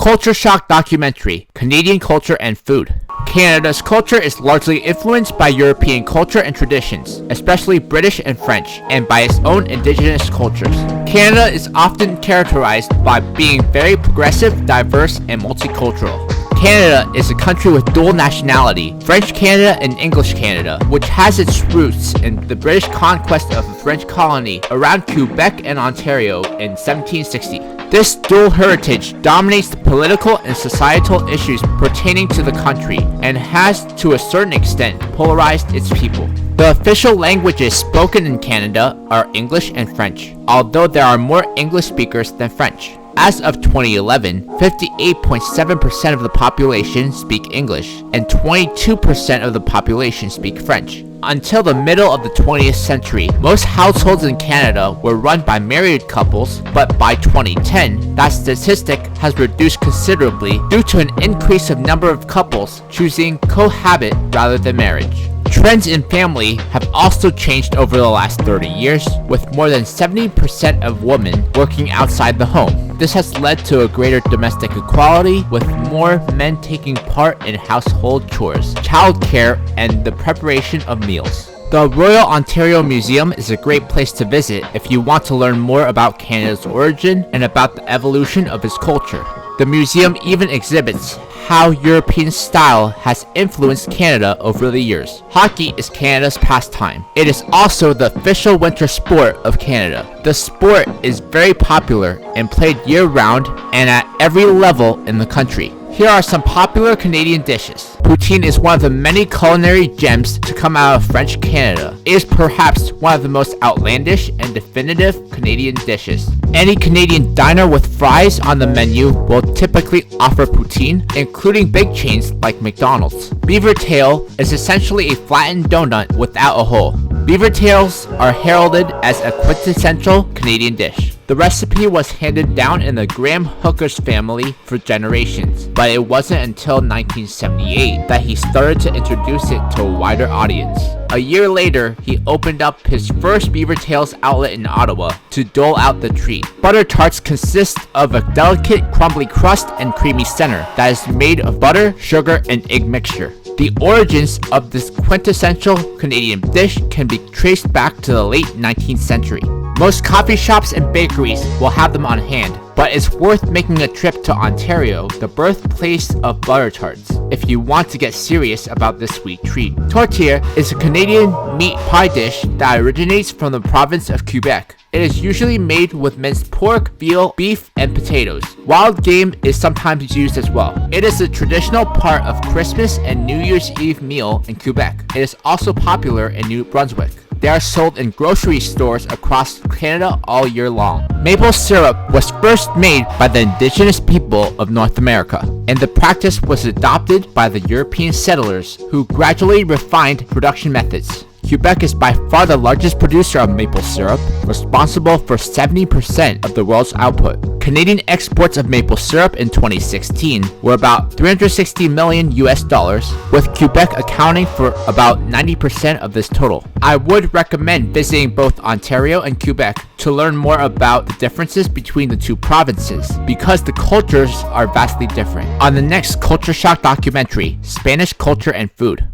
Culture Shock Documentary, Canadian Culture and Food. Canada's culture is largely influenced by European culture and traditions, especially British and French, and by its own indigenous cultures. Canada is often characterized by being very progressive, diverse, and multicultural. Canada is a country with dual nationality, French Canada and English Canada, which has its roots in the British conquest of a French colony around Quebec and Ontario in 1760. This dual heritage dominates the political and societal issues pertaining to the country and has, to a certain extent, polarized its people. The official languages spoken in Canada are English and French, although there are more English speakers than French. As of 2011, 58.7% of the population speak English, and 22% of the population speak French. Until the middle of the 20th century, most households in Canada were run by married couples, but by 2010, that statistic has reduced considerably due to an increase of number of couples choosing cohabit rather than marriage. Trends in family have also changed over the last 30 years, with more than 70% of women working outside the home. This has led to a greater domestic equality, with more men taking part in household chores, childcare, and the preparation of meals. The Royal Ontario Museum is a great place to visit if you want to learn more about Canada's origin and about the evolution of its culture. The museum even exhibits how European style has influenced Canada over the years. Hockey is Canada's pastime. It is also the official winter sport of Canada. The sport is very popular and played year-round and at every level in the country. Here are some popular Canadian dishes. Poutine is one of the many culinary gems to come out of French Canada. It is perhaps one of the most outlandish and definitive Canadian dishes. Any Canadian diner with fries on the menu will typically offer poutine, including big chains like McDonald's. Beaver Tail is essentially a flattened donut without a hole. Beaver tails are heralded as a quintessential Canadian dish. The recipe was handed down in the Graham Hooker's family for generations, but it wasn't until 1978 that he started to introduce it to a wider audience. A year later, he opened up his first Beaver Tails outlet in Ottawa to dole out the treat. Butter tarts consist of a delicate crumbly crust and creamy center that is made of butter, sugar, and egg mixture. The origins of this quintessential Canadian dish can be traced back to the late 19th century. Most coffee shops and bakeries will have them on hand, but it's worth making a trip to Ontario, the birthplace of butter tarts, if you want to get serious about this sweet treat. Tortilla is a Canadian meat pie dish that originates from the province of Quebec. It is usually made with minced pork, veal, beef, and potatoes. Wild game is sometimes used as well. It is a traditional part of Christmas and New Year's Eve meal in Quebec. It is also popular in New Brunswick. They are sold in grocery stores across Canada all year long. Maple syrup was first made by the indigenous people of North America, and the practice was adopted by the European settlers who gradually refined production methods. Quebec is by far the largest producer of maple syrup, responsible for 70% of the world's output. Canadian exports of maple syrup in 2016 were about $360 million, with Quebec accounting for about 90% of this total. I would recommend visiting both Ontario and Quebec to learn more about the differences between the two provinces, because the cultures are vastly different. On the next Culture Shock documentary, Spanish Culture and Food.